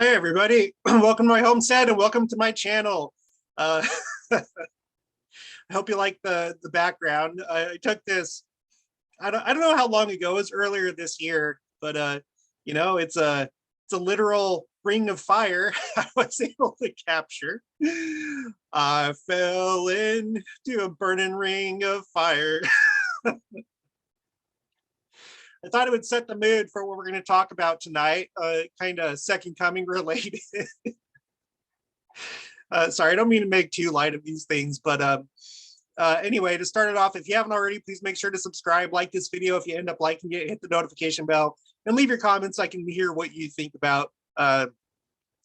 Hey everybody, welcome to my homestead and welcome to my channel. I hope you like the background. I took this, I don't know how long ago, it was earlier this year, but it's a literal ring of fire I was able to capture. I fell into a burning ring of fire. I thought it would set the mood for what we're going to talk about tonight, kind of second coming related. Sorry, I don't mean to make too light of these things, but anyway, to start it off, if you haven't already, please make sure to subscribe, like this video. If you end up liking it, hit the notification bell and leave your comments so I can hear what you think about what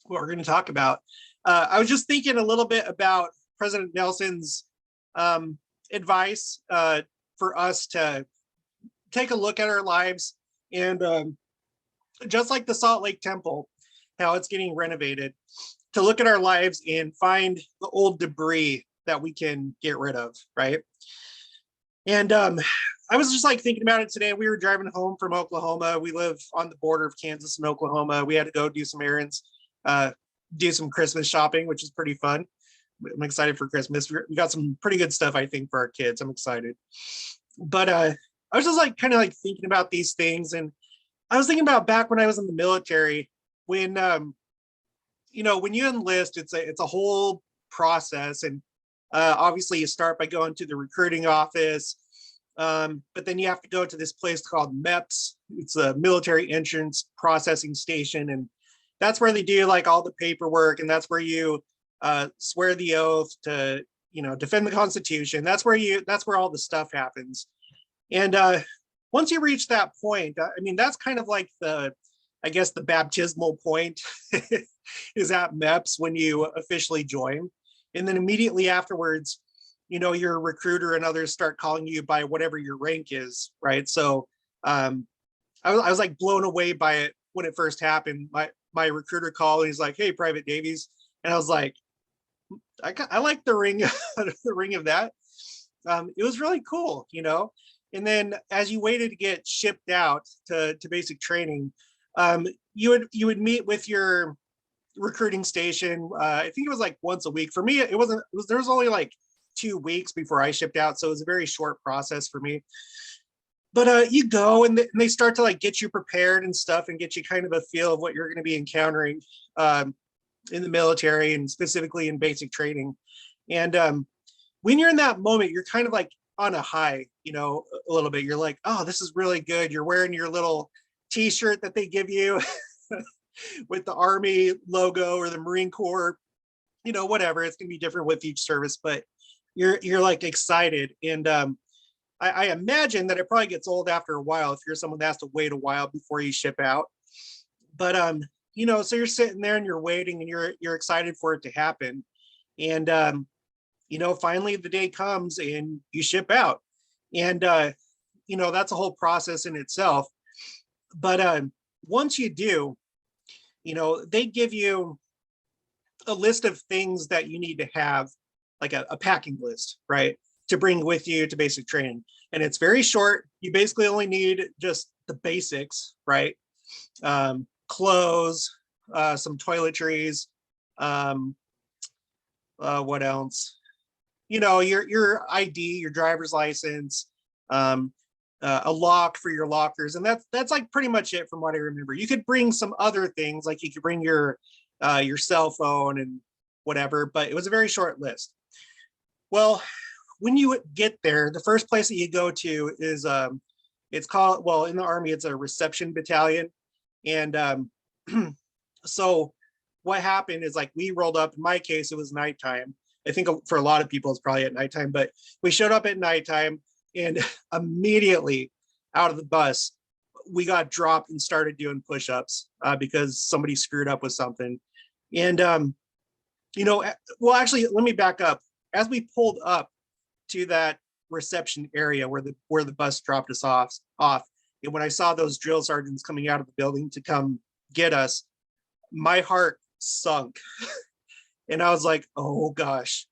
we're going to talk about. I was just thinking a little bit about President Nelson's advice for us to take a look at our lives, and just like the Salt Lake Temple, how it's getting renovated, to look at our lives and find the old debris that we can get rid of, right? And I was just like thinking about it today. We were driving home from Oklahoma. We live on the border of Kansas and Oklahoma. We had to go do some errands, do some Christmas shopping, which is pretty fun. I'm excited for Christmas. We got some pretty good stuff, I think, for our kids. I'm excited. But I was just like kind of like thinking about these things, and I was thinking about back when I was in the military, when when you enlist, it's a whole process, and obviously you start by going to the recruiting office, but then you have to go to this place called MEPS. It's a military entrance processing station, and that's where they do like all the paperwork, and that's where you swear the oath to defend the Constitution. That's where all the stuff happens. And once you reach that point, I mean, that's kind of like I guess the baptismal point is at MEPS when you officially join. And then immediately afterwards, your recruiter and others start calling you by whatever your rank is, right? So I was like blown away by it when it first happened. My recruiter called and he's like, "Hey, Private Davies." And I was like, I like the ring, the ring of that. It was really cool, And then as you waited to get shipped out to basic training, you would meet with your recruiting station. I think it was like once a week. For me, there was only like 2 weeks before I shipped out, so it was a very short process for me. But you go and they start to like get you prepared and stuff, and get you kind of a feel of what you're going to be encountering in the military, and specifically in basic training. And when you're in that moment, you're kind of like on a high, a little bit. You're like, oh, this is really good. You're wearing your little t-shirt that they give you with the Army logo or the Marine Corps, whatever. It's gonna be different with each service, but you're like excited. And I imagine that it probably gets old after a while if you're someone that has to wait a while before you ship out. But so you're sitting there and you're waiting, and you're excited for it to happen. And finally the day comes and you ship out. And that's a whole process in itself. But once you do, they give you a list of things that you need to have, like a packing list, right, to bring with you to basic training. And it's very short. You basically only need just the basics, right? Clothes, some toiletries, what else? Your ID, your driver's license, a lock for your lockers, and that's like pretty much it from what I remember. You could bring some other things, like you could bring your cell phone and whatever, but it was a very short list. Well, when you get there, the first place that you go to is it's called, well, in the Army, it's a reception battalion. And so what happened is, like, we rolled up. In my case, it was nighttime. I think for a lot of people it's probably at nighttime, but we showed up at nighttime, and immediately out of the bus, we got dropped and started doing push-ups because somebody screwed up with something. And well, actually, let me back up. As we pulled up to that reception area where the bus dropped us off, and when I saw those drill sergeants coming out of the building to come get us, my heart sunk. And I was like, oh gosh,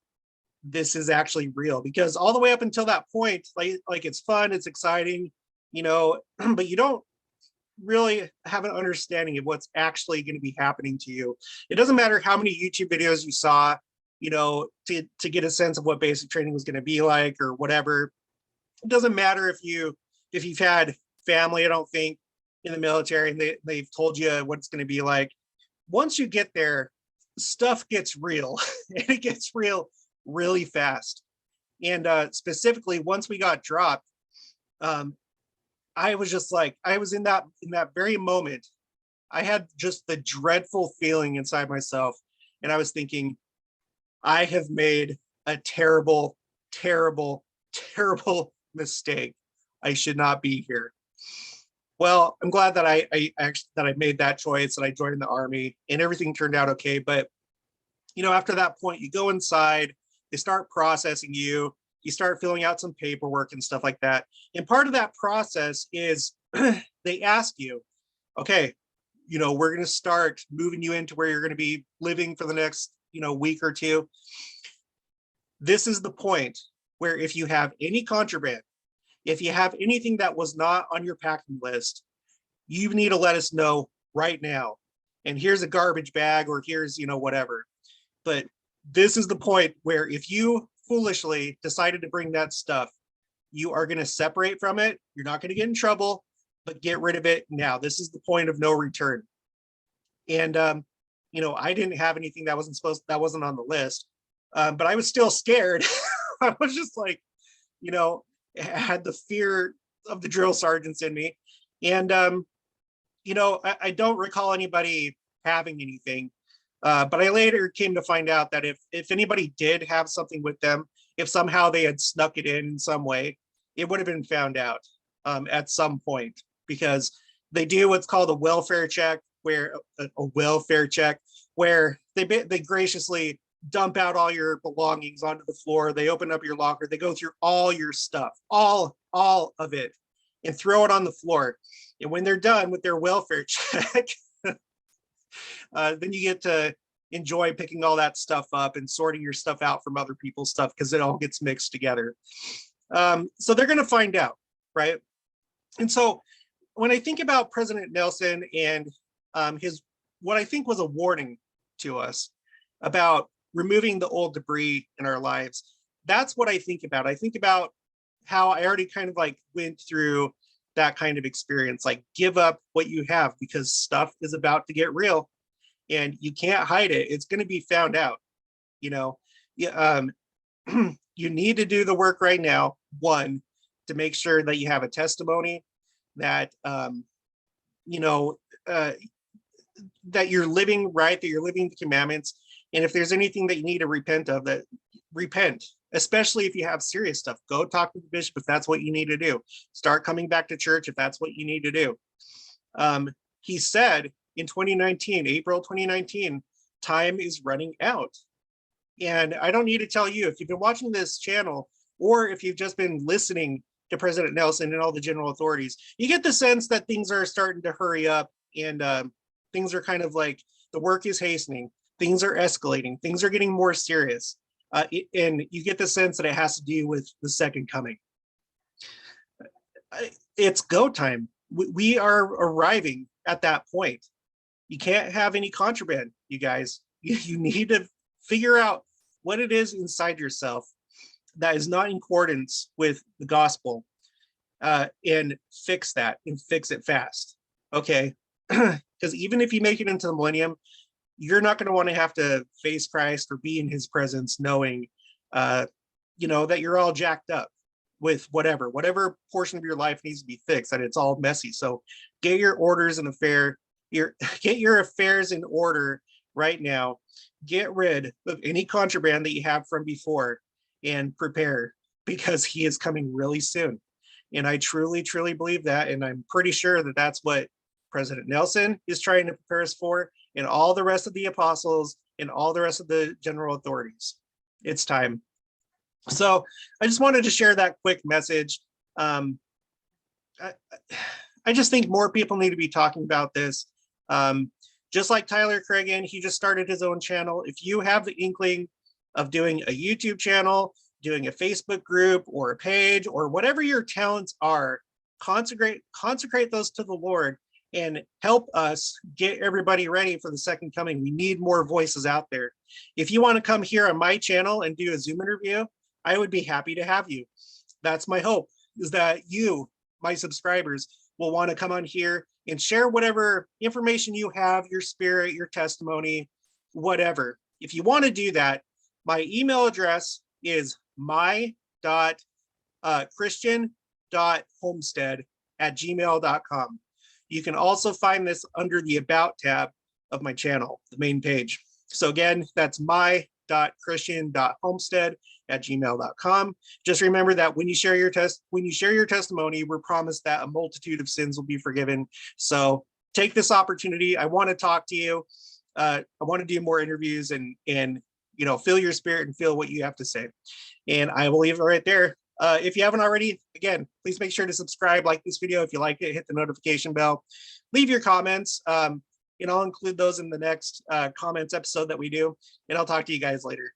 this is actually real. Because all the way up until that point, like it's fun, it's exciting, but you don't really have an understanding of what's actually going to be happening to you. It doesn't matter how many YouTube videos you saw, you know, to get a sense of what basic training was going to be like or whatever. It doesn't matter if you've had family, I don't think, in the military and they've told you what it's going to be like. Once you get there, stuff gets real and it gets real really fast. And specifically, once we got dropped, I was just like, I was in that very moment, I had just the dreadful feeling inside myself. And I was thinking, I have made a terrible, terrible, terrible mistake. I should not be here. Well, I'm glad that I actually that I made that choice and I joined the Army and everything turned out okay. But you know, after that point, you go inside, they start processing you, you start filling out some paperwork and stuff like that. And part of that process is they ask you, okay, you know, we're going to start moving you into where you're going to be living for the next, you know, week or two. This is the point where if you have any contraband, if you have anything that was not on your packing list, you need to let us know right now. And here's a garbage bag, or here's, you know, whatever. But this is the point where if you foolishly decided to bring that stuff, you are going to separate from it. You're not going to get in trouble, but get rid of it now. This is the point of no return. And, you know, I didn't have anything that wasn't on the list, but I was still scared. I was just like, you know, had the fear of the drill sergeants in me. And, you know, I don't recall anybody having anything. But I later came to find out that if anybody did have something with them, if somehow they had snuck it in some way, it would have been found out at some point, because they do what's called a welfare check, where they graciously dump out all your belongings onto the floor. They open up your locker. They go through all your stuff, all of it, and throw it on the floor. And when they're done with their welfare check, then you get to enjoy picking all that stuff up and sorting your stuff out from other people's stuff, because it all gets mixed together. So they're going to find out, right? And so when I think about President Nelson and what I think was a warning to us about removing the old debris in our lives, that's what I think about. I think about how I already kind of like went through that kind of experience, like give up what you have, because stuff is about to get real and you can't hide it. It's going to be found out, you know. You need to do the work right now, one, to make sure that you have a testimony that, you know, that you're living right, that you're living the commandments. And if there's anything that you need to repent of, that repent, especially if you have serious stuff. Go talk to the bishop if that's what you need to do. Start coming back to church if that's what you need to do. He said in 2019, April 2019, time is running out. And I don't need to tell you, if you've been watching this channel, or if you've just been listening to President Nelson and all the general authorities, you get the sense that things are starting to hurry up, and things are kind of like the work is hastening. Things are escalating. Things are getting more serious. And you get the sense that it has to do with the second coming. It's go time. We are arriving at that point. You can't have any contraband, you guys. You need to figure out what it is inside yourself that is not in accordance with the gospel, and fix that, and fix it fast. Okay? Because even if you make it into the millennium, you're not going to want to have to face Christ or be in his presence knowing, you know, that you're all jacked up with whatever portion of your life needs to be fixed, that it's all messy. So get your orders and get your affairs in order right now. Get rid of any contraband that you have from before and prepare, because he is coming really soon. And I truly, truly believe that. And I'm pretty sure that that's what President Nelson is trying to prepare us for, and all the rest of the apostles and all the rest of the general authorities. It's time. So I just wanted to share that quick message. I just think more people need to be talking about this. Just like Tyler Cragen, he just started his own channel. If you have the inkling of doing a YouTube channel, doing a Facebook group or a page, or whatever your talents are, consecrate those to the Lord and help us get everybody ready for the second coming. We need more voices out there. If you want to come here on my channel and do a Zoom interview, I would be happy to have you. That's my hope, is that you, my subscribers, will want to come on here and share whatever information you have, your spirit, your testimony, whatever. If you want to do that, my email address is my.christian.homestead@gmail.com. You can also find this under the About tab of my channel, the main page. So again, that's my.christian.homestead@gmail.com. Just remember that when you share your testimony, we're promised that a multitude of sins will be forgiven. So take this opportunity. I want to talk to you. I want to do more interviews and feel your spirit and feel what you have to say. And I will leave it right there. If you haven't already, again, please make sure to subscribe, like this video. If you like it, hit the notification bell, leave your comments. And I'll include those in the next comments episode that we do. And I'll talk to you guys later.